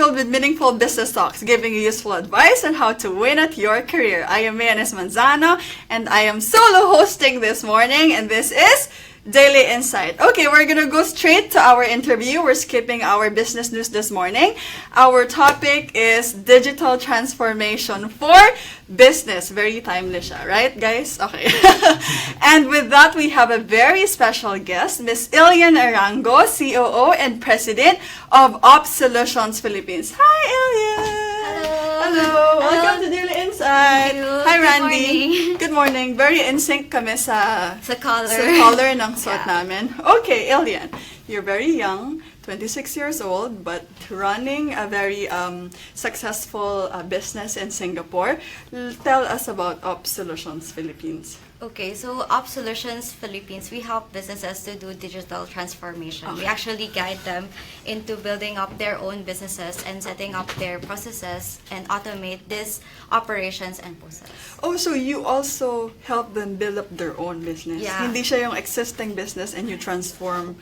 filled with meaningful business talks, giving you useful advice on how to win at your career. I am Ileanne Manzano, and I am solo hosting this morning, and this is Daily Insight. Okay, we're gonna go straight to our interview. We're skipping our business news this morning. Our topic is digital transformation for business. Very timely siya, right, guys? Okay. And with that, we have a very special guest, Miss Ileanne Arango, COO and President of OPSolutions Philippines. Hi, Ileanne! Hello! Welcome to Daily Insight! Hi, Randy! Good morning! Very in sync kami sa color ng suot namin. Okay, Ileanne, you're very young, 26 years old, but running a very successful business in Singapore. Tell us about OPSolutions Philippines. Okay, so OPSolutions Philippines, we help businesses to do digital transformation. Okay. We actually guide them into building up their own businesses and setting up their processes and automate these operations and process. Oh, so you also help them build up their own business? Yeah. Hindi siya yung existing business and you transform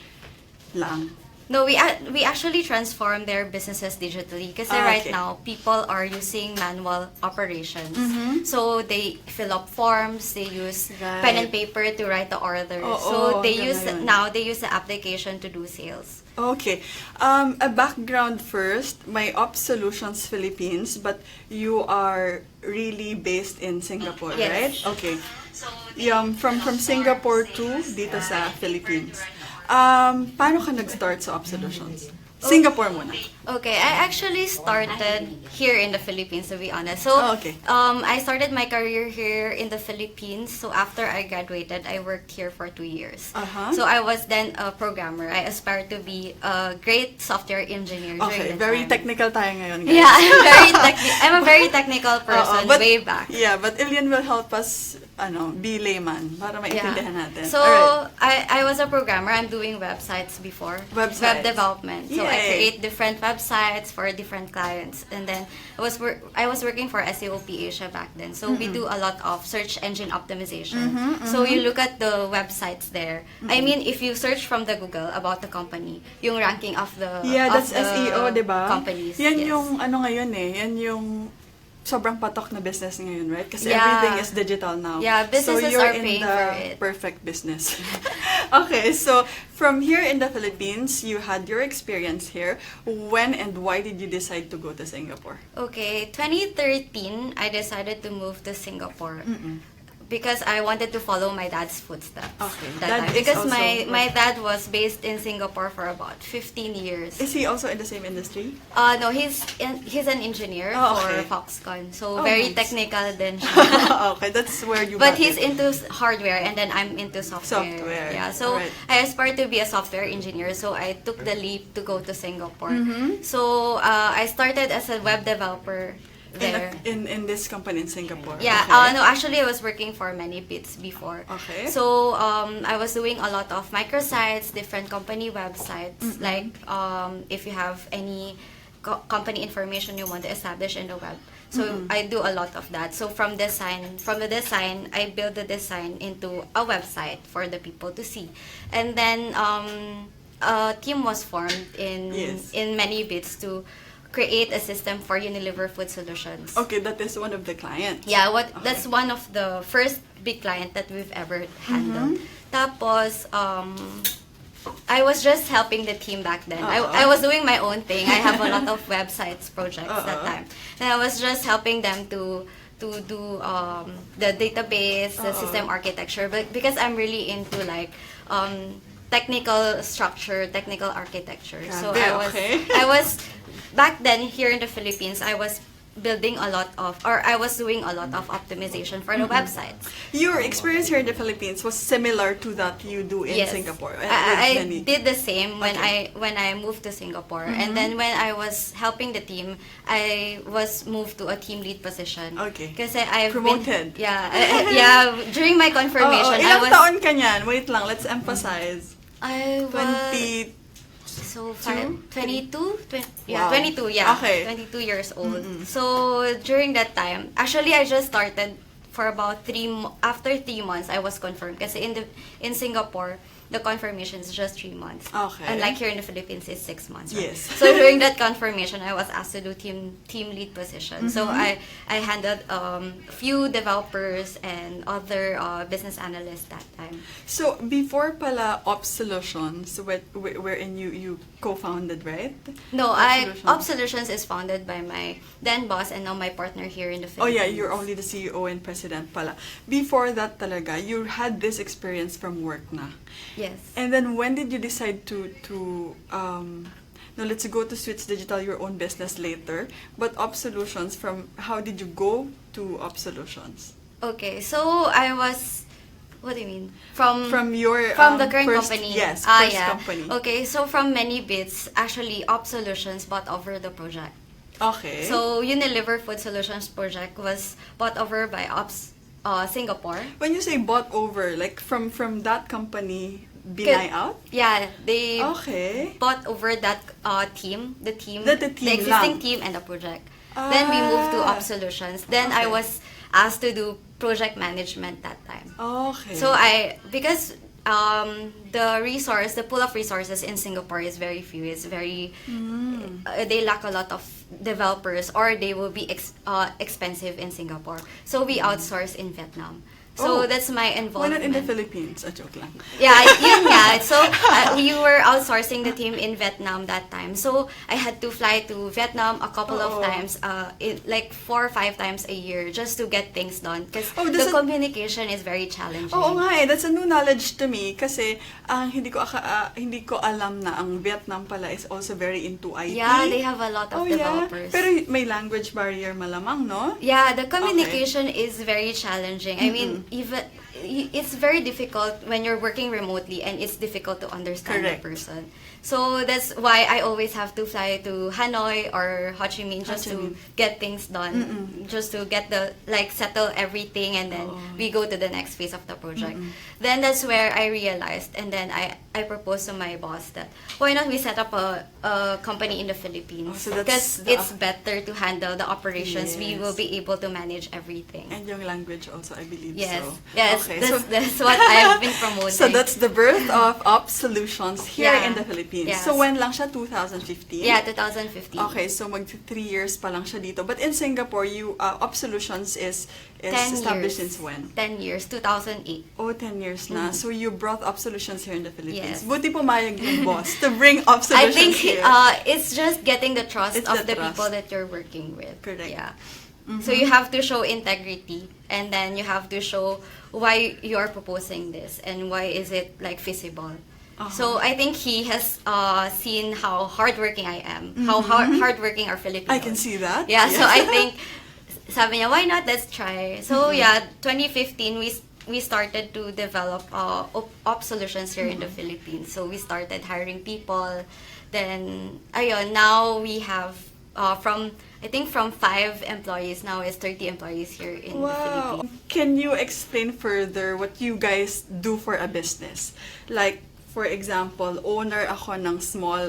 lang? No, we actually transform their businesses digitally because right now people are using manual operations. Mm-hmm. So they fill up forms, they use pen and paper to write the orders. So they use the application to do sales. Okay. A background first, my OPSolutions Philippines, but you are really based in Singapore, yes. Right? Okay. So from Singapore to dito sa Philippines. Paano ka nag-start sa OPSolutions? Singapore muna. Okay, I actually started here in the Philippines, to be honest. So, I started my career here in the Philippines. So, after I graduated, I worked here for 2 years. So, I was then a programmer. I aspired to be a great software engineer. Okay, very technical tayo ngayon, guys. Yeah, I'm a very technical person way back. Yeah, but Ileanne will help us be layman para maintindihan natin. So, I was a programmer. I'm doing websites before. Web development. So, I create different websites for different clients. And then, I was working for SEOP Asia back then. So, we do a lot of search engine optimization. So, you look at the websites there. I mean, if you search from the Google about the company, yung ranking of the that's SEO, diba? Companies. Yan yung ngayon yan yung sobrang patok na business ngayon, right? Kasi everything is digital now. Yeah, businesses are paying for it. Perfect business. Okay, so from here in the Philippines, you had your experience here. When and why did you decide to go to Singapore? Okay, 2013, I decided to move to Singapore. Because I wanted to follow my dad's footsteps. Okay. Because my dad was based in Singapore for about 15 years. Is he also in the same industry? No, he's an engineer for Foxconn. So very technical din siya. Okay, that's where you But he's into hardware and then I'm into software. Yeah, so I aspired to be a software engineer. So I took the leap to go to Singapore. So I started as a web developer there. In this company in Singapore? Yeah, no, actually I was working for many bits before. Okay. So, I was doing a lot of microsites, different company websites, like if you have any company information you want to establish in the web. So, I do a lot of that. So, from the design, I build the design into a website for the people to see. And then, a team was formed in many bits to create a system for Unilever Food Solutions. Okay, that is one of the clients. Yeah, that's one of the first big client that we've ever handled. Tapos, I was just helping the team back then. I was doing my own thing. I have a lot of websites projects that time. And I was just helping them to do the database, the system architecture, but because I'm really into like technical structure, technical architecture. So I was back then here in the Philippines, I was doing a lot of optimization for the websites. Your experience here in the Philippines was similar to that you do in Singapore. I did the same when I moved to Singapore, and then when I was helping the team, I was moved to a team lead position. Okay. Kasi I've promoted. During my confirmation, ilang taon ka niyan? Wait lang, let's emphasize. I was 22? 22, yeah. Okay. 22 years old. So, during that time, actually, I just started for about after 3 months, I was confirmed. Kasi in Singapore, the confirmation is just 3 months. Okay. Unlike here in the Philippines, it's 6 months. Right? Yes. So during that confirmation, I was asked to do team lead position. So I handled few developers and other business analysts that time. So before pala OPSolutions, wherein you co-founded, right? No, OPSolutions. OPSolutions is founded by my then boss and now my partner here in the Oh Philippines. yeah, you're only the CEO and president pala. Before that talaga, you had this experience from work na. Yes. And then when did you decide to no, let's go to Switch Digital, your own business later. But OPSolutions, from how did you go to OPSolutions? Okay, so I was, what do you mean? From your the current first, company. Yes, first Yeah. company. Okay, so from many bits, actually OPSolutions bought over the project. Okay. So Unilever Food Solutions project was bought over by Singapore. When you say bought over, like from that company, binay out? Yeah, they Okay. bought over that team, the team existing lang. team and the project. Then we moved to OPSolutions. Then I Okay. was asked to do project management that time. Okay. So because the pool of resources in Singapore is very few. It's very, they lack a lot of developers, or they will be expensive in Singapore. So we outsource in Vietnam. So that's my Why involvement. not in the Philippines? A joke lang. Yeah, yun nga. So, we were outsourcing the team in Vietnam that time. So, I had to fly to Vietnam a couple of times, like 4 or 5 times a year, just to get things done. Because the communication is very challenging. Oo nga eh, that's a new knowledge to me. Kasi hindi ko alam na ang Vietnam pala is also very into IT. Yeah, they have a lot of developers. Pero may language barrier malamang, no? Yeah, the communication is very challenging. I mean, even it's very difficult when you're working remotely, and it's difficult to understand Correct. the person. So that's why I always have to fly to Hanoi or Ho Chi Minh just to get things done, just to get settle everything, and then we go to the next phase of the project. Then that's where I realized, and then I proposed to my boss that why not we set up a company in the Philippines, so because it's better to handle the operations. Yes. We will be able to manage everything. And yung language also, I believe Yes, so. yes, Okay, that's what I've been promoting. So that's the birth of OPSolutions here Yeah. in the Philippines. Yes. So when lang siya? 2015? Yeah, 2015. Okay, so 3 years pa lang siya dito. But in Singapore, OPSolutions is 10 established years. since when? 10 years, 2008. Oh, 10 years na. So you brought OPSolutions here in the Philippines. Yes. Buti pumayag yung boss to bring I OPSolutions think here. it's just getting the trust It's of the the trust. people that you're working with. Correct. Yeah. So you have to show integrity, and then you have to show why you are proposing this and why is it like feasible. So I think he has seen how hardworking I am, how hardworking our Filipinos. I can see that. Yeah, so I think sabi niya, why not, let's try. So yeah, 2015 we started to develop OPSolutions here in the Philippines. So we started hiring people. Then ayun, now we have from 5 employees, now is 30 employees here in the Philippines. Can you explain further what you guys do for a business? Like, for example, owner ako ng small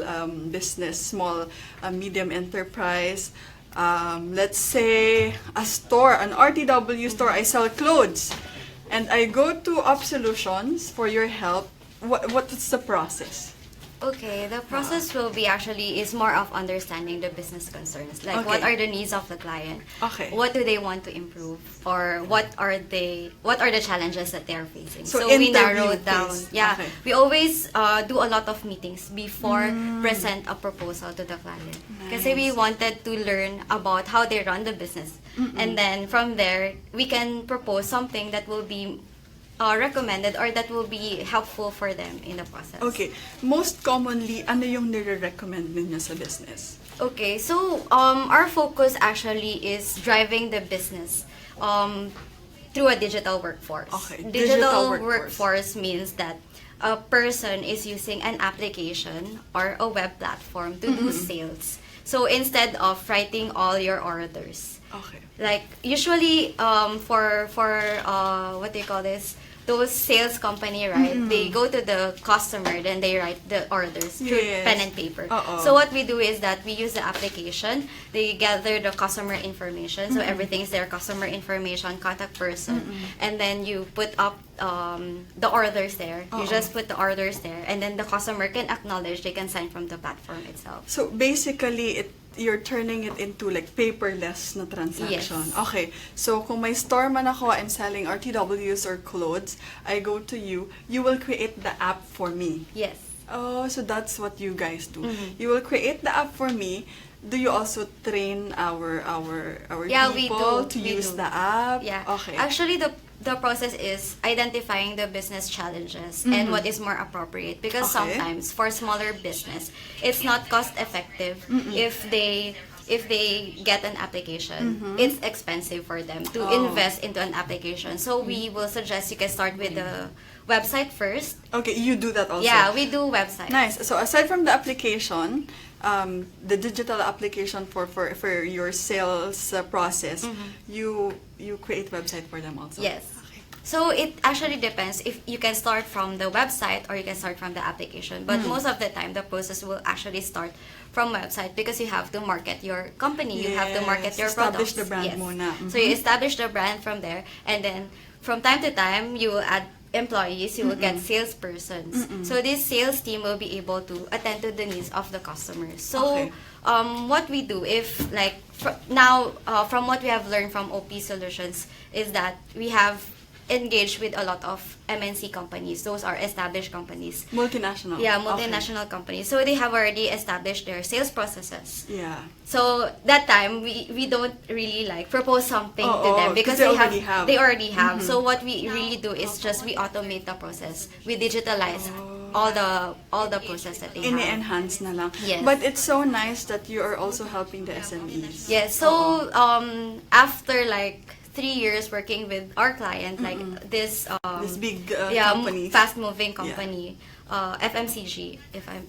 business, small medium enterprise. Let's say a store, an RTW store. I sell clothes, and I go to OPSolutions for your help. What's the process? Okay, the process will be is more of understanding the business concerns. Like, what Okay. are the needs of the client? Okay. What do they want to improve? Or what are the challenges that they are facing? So we interview narrow down. phase. Yeah. Okay. We always do a lot of meetings before present a proposal to the client. Kasi we wanted to learn about how they run the business. And then from there, we can propose something that will be recommended or that will be helpful for them in the process. Okay. Most commonly, ano yung nire-recommend ninyo sa business? Okay, so our focus actually is driving the business through a digital workforce. Okay, Digital digital workforce means that a person is using an application or a web platform to do sales. So instead of writing all your orders, Okay. like usually for what do you call this, those sales company, right, they go to the customer, then they write the orders through Yes. pen and paper. Uh-oh. So what we do is that we use the application, they gather the customer information, so everything is their customer information, contact person, and then you put up the orders there. You Oo. just put the orders there, and then the customer can acknowledge, they can sign from the platform itself. So basically, you're turning it into like paperless na transaction. Yes. Okay. So kung may store man ako, I'm selling RTWs or clothes, I go to you, you will create the app for me. Yes. Oh, so that's what you guys do. Mhm. You will create the app for me. Do you also train our Yeah, we people do. to We use do. the app? Yeah. Okay. Actually, the process is identifying the business challenges and what is more appropriate, because Okay. sometimes for smaller business, it's not cost effective if they get an application. It's expensive for them to invest into an application. So we will suggest you can start with the website first. Okay, you do that also. Yeah, we do website. Nice. So aside from the application, the digital application for your sales process, you create website for them also. Yes. Okay. So it actually depends if you can start from the website or you can start from the application. But most of the time, the process will actually start from website, because you have to market your company, you have to market your Establish products. the brand Yes. muna. So you establish the brand from there, and then from time to time, you will add employees, you will get salespersons. So this sales team will be able to attend to the needs of the customers. So Okay. what we do, if like now from what we have learned from OPSolutions, is that we have engaged with a lot of MNC companies. Those are established companies. Multinational. Yeah, Okay. multinational companies. So they have already established their sales processes. Yeah. So that time we don't really like propose something to them, because they they already have. So what we really do is just we automate the process. We digitalize all the process that they have. Ini-enhance na lang. Yes. But it's so nice that you are also helping the SMEs. Yes. So after like 3 years working with our client, like this This big yeah, company. fast-moving company, FMCG, if I'm,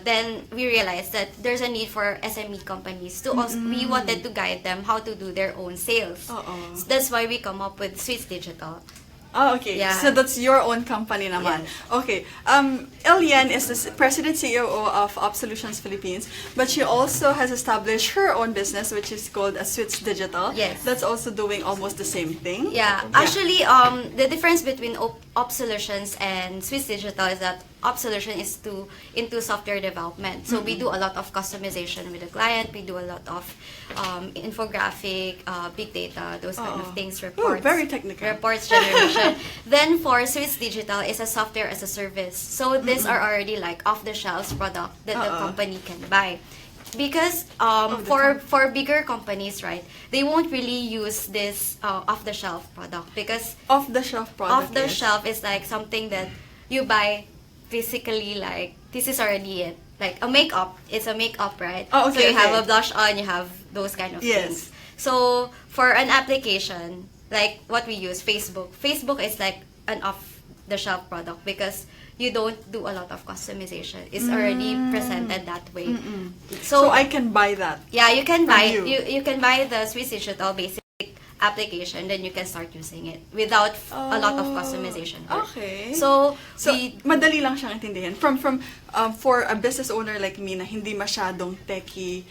then we realized that there's a need for SME companies to also, we wanted to guide them how to do their own sales. Oo. So that's why we come up with Sweets Digital. Oh, okay. Yeah. So that's your own company naman. Yes. Okay. Ileanne is the president CEO of OPSolutions Philippines, but she also has established her own business, which is called Sweets Digital. Yes. That's also doing almost the same thing. Yeah, actually, the difference between OPSolutions and Swiss Digital is that OPSolution is into software development. So we do a lot of customization with the client. We do a lot of infographic, big data, those kind of things, reports. very technical. Reports generation. Then for Swiss Digital is a software as a service. So these are already like off-the-shelf product that the company can buy. Because for bigger companies, right, they won't really use this off-the-shelf product, because Off-the-shelf product. off-the-shelf is like something that you buy physically, like this is already it. Like a makeup, it's a makeup, right? Oh, okay, so you have okay. a blush on, you have those kind of Yes. things. So for an application, like what we use, Facebook is like an off-the-shelf product, because you don't do a lot of customization. It's already presented that way. So I can buy that. Yeah, you can From buy you. you can buy the Swiss Digital basic application, then you can start using it without a lot of customization work. Okay. So madali lang siyang intindihin. For a business owner like me na hindi masyadong techie,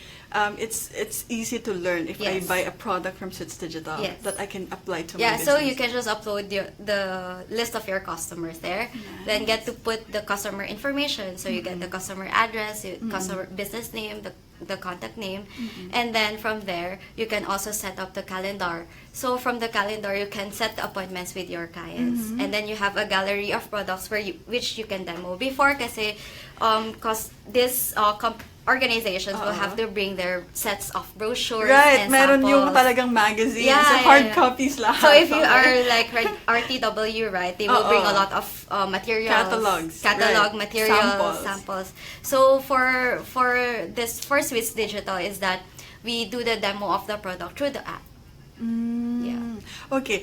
it's easy to learn if I Yes. buy a product from Swiss Digital Yes. that I can apply to my yeah, business. so you can just upload the list of your customers there, then get to put the customer information. So you get the customer address, customer business name, the contact name, and then from there you can also set up the calendar. So from the calendar you can set the appointments with your clients, and then you have a gallery of products which you can demo. Before kasi cause this organizations will have to bring their sets of brochures Right, and meron samples. yung talagang magazines, Yeah, so yeah, hard yeah. copies lahat. So if you are like RTW, right, they will bring a lot of materials, Catalogs, catalog right. materials, Samples. samples. So for Swiss Digital is that we do the demo of the product through the app. Yeah. Okay.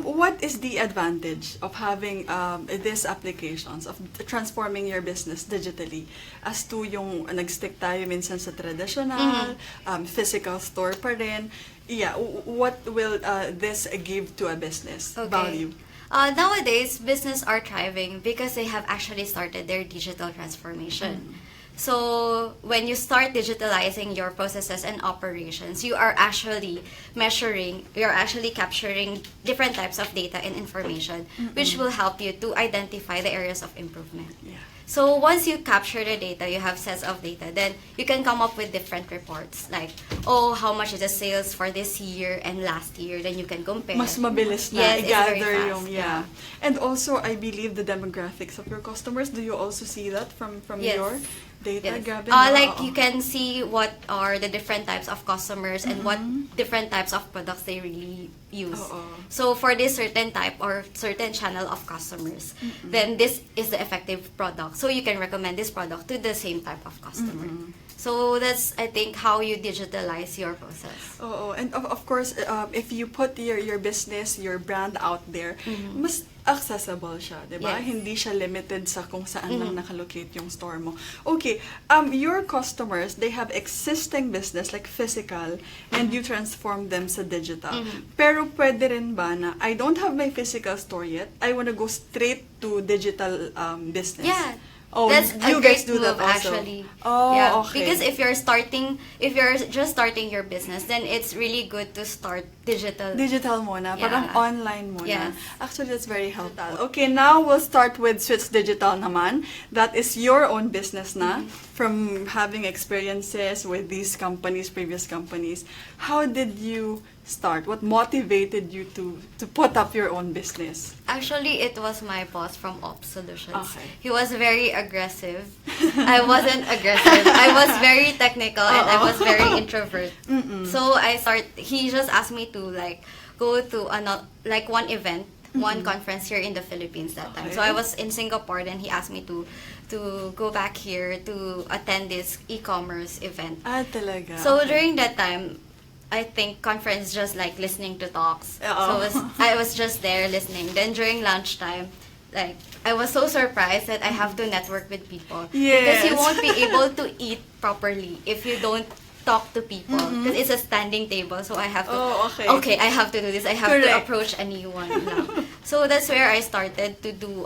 What is the advantage of having these applications, of transforming your business digitally, as to yung nag-stick tayo minsan sa traditional, physical store pa rin? Yeah, what will this give to a business value? Nowadays, business are thriving because they have actually started their digital transformation. So when you start digitalizing your processes and operations, you are actually measuring, you're actually capturing different types of data and information, which will help you to identify the areas of improvement. Yeah. So once you capture the data, you have sets of data, then you can come up with different reports like, oh, how much is the sales for this year and last year? Then you can compare. Mas mabilis na Yes, it's very i-gather fast, yung, yeah. And also, I believe the demographics of your customers, do you also see that from Yes. your data? Yes. Grabe, Like oo. you can see what are the different types of customers and what different types of products they really use. Oo. So for this certain type or certain channel of customers, then this is the effective product. So you can recommend this product to the same type of customer. So that's, I think, how you digitalize your process. Oo. And of course, if you put your business, your brand out there, mas accessible siya, di ba? Yes. Hindi siya limited sa kung saan lang nakalocate yung store mo. Okay, your customers, they have existing business like physical and you transform them sa digital. Pero pwede rin ba na I don't have my physical store yet, I wanna go straight to digital business? Yeah. Oh, That's you a guys great do that move, also? actually. Oh, yeah. okay. Because if you're just starting your business, then it's really good to start digital. Digital muna, Yeah. parang online muna. Yes. Actually, that's very helpful. Okay, now we'll start with Switch Digital naman. That is your own business na. From having experiences with these companies, previous companies. How did you start? What motivated you to put up your own business? Actually, it was my boss from OPSolutions. Okay. He was very aggressive. I wasn't aggressive. I was very technical and I was very introvert. So he just asked me to like go to one event, one conference here in the Philippines that time. Okay. So I was in Singapore, then he asked me to go back here to attend this e-commerce event. Ah, talaga. So Okay. during that time, I think conference just like listening to talks. Oo. So I was just there listening. Then during lunchtime, like I was so surprised that I have to network with people. Because Yes. you won't be able to eat properly if you don't talk to people. Because it's a standing table, so I have to. Oh, okay. I have to do this. I have Correct. to approach anyone now. So that's where I started to do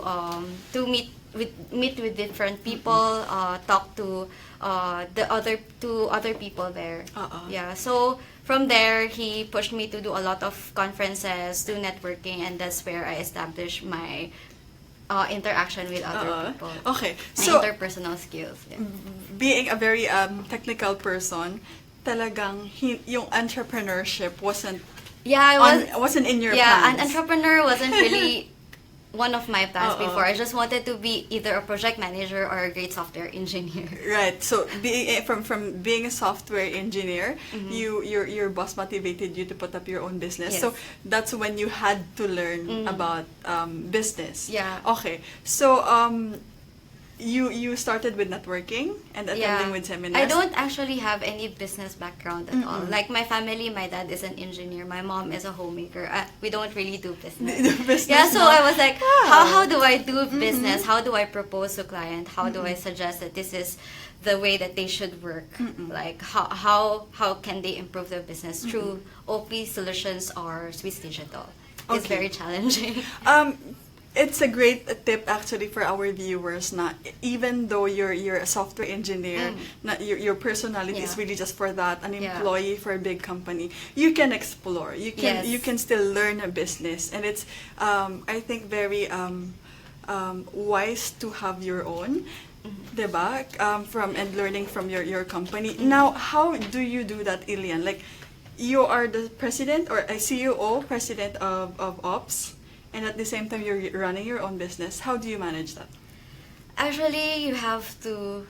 to meet with different people, talk to other people there. Yeah. So from there, he pushed me to do a lot of conferences, do networking, and that's where I established my interaction with other people. Okay, My so interpersonal skills. Yeah. being a very technical person, talagang yung entrepreneurship wasn't wasn't in your an plans. entrepreneur wasn't really one of my plans Oo. before. I just wanted to be either a project manager or a great software engineer. Right. So from being a software engineer, your boss motivated you to put up your own business. Yes. So that's when you had to learn about business. Yeah. Okay. So you started with networking and attending with seminars. I don't actually have any business background at all. Like my family, my dad is an engineer, my mom is a homemaker. We don't really do business. Business, Yeah, so no? I was like, Wow. how do I do business? How do I propose to client? How do I suggest that this is the way that they should work? Like how can they improve their business through OPSolutions or Swiss Digital? It's Okay. very challenging. It's a great tip actually for our viewers na even though you're a software engineer, na your personality is Yeah. really just for that, an Yeah. employee for a big company, you can explore. Yes. You can still learn a business, and it's I think very wise to have your own. Diba? And learning from your company. Now, how do you do that, Ileanne? Like, you are the president or a CEO, president of Ops, and at the same time you're running your own business. How do you manage that? Actually, you have to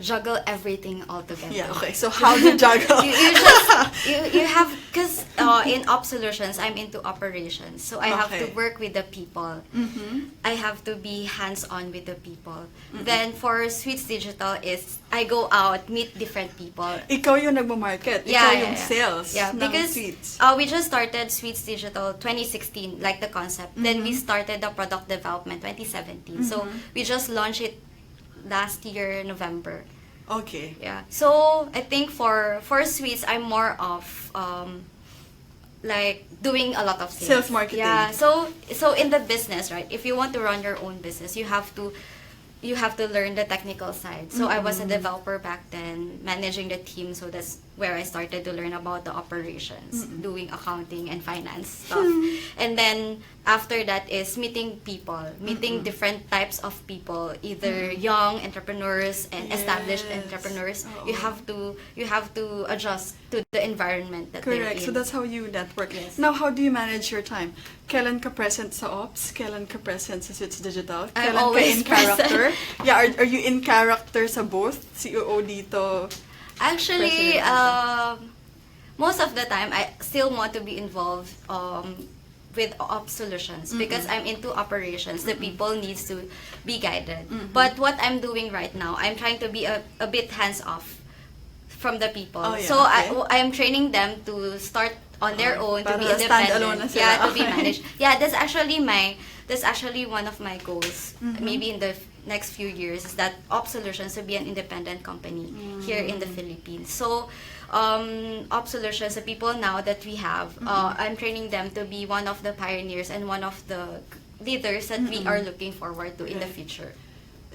juggle everything all together. Yeah, okay. So how do you juggle? you have, because in OPSolutions I'm into operations, so I have to Okay. work with the people. I have to be hands-on with the people. Then for Sweets Digital is I go out, meet different people. Ikaw yung nagmo-market. Ikaw yung sales Yeah, ng because sweets. we just started Sweets Digital 2016, like the concept. Then we started the product development 2017. So we just launched it last year November. Okay. Yeah. So I think for sweets, I'm more of like doing a lot of sales. Sales marketing. Yeah. So in the business, right? If you want to run your own business, you have to you have to learn the technical side. So I was a developer back then, managing the team. So that's where I started to learn about the operations, doing accounting and finance stuff. And then after that is meeting people, meeting different types of people, either young entrepreneurs and established entrepreneurs. You have to adjust to the environment that they're Correct. in. So that's how you network. Yes. Now, how do you manage your time? Kailan ka present sa Ops? Kailan ka present sa Switch Digital? I'm Kailan ka always in character? Yeah, are you in character sa both? COO dito? Actually, President most of the time, I still want to be involved with OPSolutions because I'm into operations. The people needs to be guided. But what I'm doing right now, I'm trying to be a bit hands-off from the people. Oh, yeah, so okay. I'm training them to start on their own, to be Para stand-alone na independent. sila. Yeah, to be Okay. managed. Yeah, that's actually one of my goals. Maybe in the next few years is that OPSolutions to be an independent company here in the Philippines. So OPSolutions, the people now that we have, I'm training them to be one of the pioneers and one of the leaders that we are looking forward to in the future.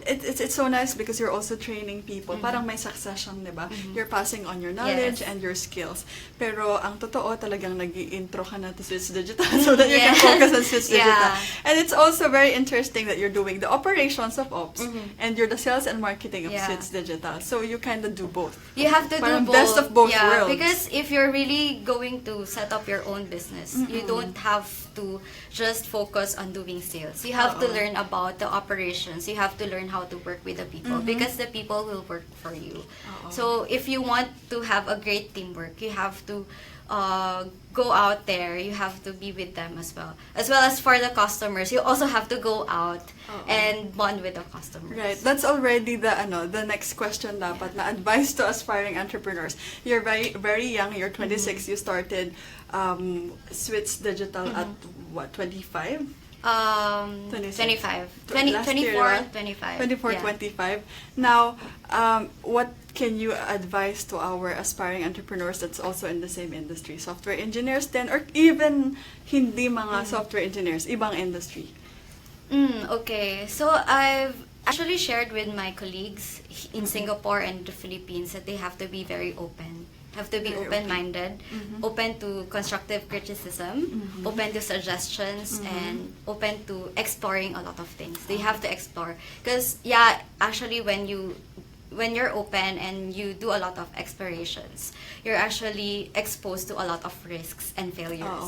It's so nice because you're also training people. Parang may succession, di ba? You're passing on your knowledge and your skills. Pero ang totoo talagang nag-i-intro ka na to Switch Digital so that you can focus on Switch Digital. And it's also very interesting that you're doing the operations of Ops and you're the sales and marketing of Switch Digital. So you kind of do both. You have to Parang do both. best of both worlds. Because if you're really going to set up your own business, you don't have to just focus on doing sales. You have to learn about the operations. You have to learn how to work with the people because the people will work for you. So if you want to have a great teamwork, you have to go out there. You have to be with them as well as for the customers. You also have to go out and bond with the customers. Right. That's already the next question dapat na advice to aspiring entrepreneurs. You're very young. You're 26. You started Switch Digital at what, 25? 25. 24, 25. 24, Yeah. 25. Now, what can you advise to our aspiring entrepreneurs that's also in the same industry? Software engineers then, or even hindi mga software engineers, ibang industry? Okay. So I've actually shared with my colleagues in Singapore and the Philippines that they have to be very open. Have to be Very open-minded, open to constructive criticism, open to suggestions, and open to exploring a lot of things. They have to explore because actually when you're open and you do a lot of explorations, you're actually exposed to a lot of risks and failures.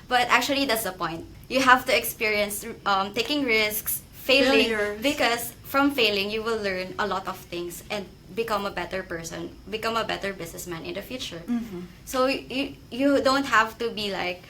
But actually that's the point. You have to experience taking risks, failing, because from failing you will learn a lot of things and become a better person, become a better businessman in the future. So you don't have to be like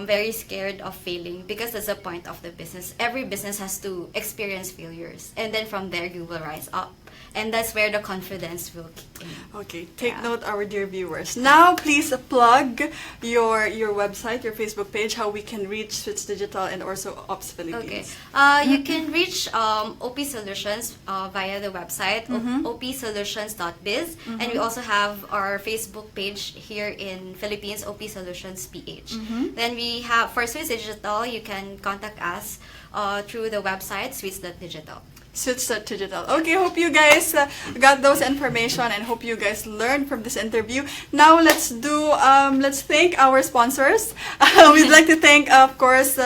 very scared of failing because that's the point of the business. Every business has to experience failures and then from there you will rise up. And that's where the confidence will kick in. Okay, take note, our dear viewers. Now, please plug your website, your Facebook page, how we can reach Switch Digital and also Ops Philippines. Okay. You can reach OPSolutions via the website, opsolutions.biz. And we also have our Facebook page here in Philippines, OPSolutions PH. Then we have, for Switch Digital, you can contact us through the website, switch.digital. Switch.digital. Okay, hope you guys got those information and hope you guys learned from this interview. Now let's thank our sponsors. We'd like to thank, of course,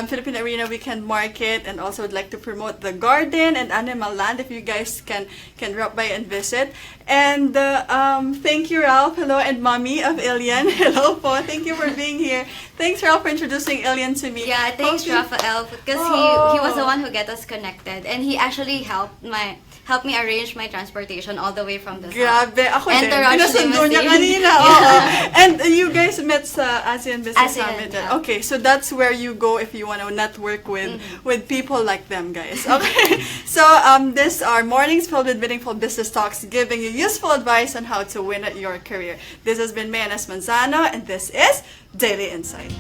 Philippine Arena Weekend Market, and also would like to promote the Garden and Animal Land if you guys can drop by and visit. And thank you, Ralph. Hello, and Mommy of Ileanne. Hello po. Thank you for being here. Thanks, Ralph, for introducing Ileanne to me. Yeah, thanks, Rafael, because he was the one who got us connected, and he actually helped me arrange my transportation all the way from the south. Grabe, ako And din. the rush Pinasundo niya limousine. kanina. Oo. And you guys met sa ASEAN Business ASEAN, Summit. yeah. Okay, so that's where you go if you want to network with people like them, guys. Okay, so this are mornings filled with meaningful business talks, giving you useful advice on how to win at your career. This has been Ileanne Manzano, and this is Daily Insight.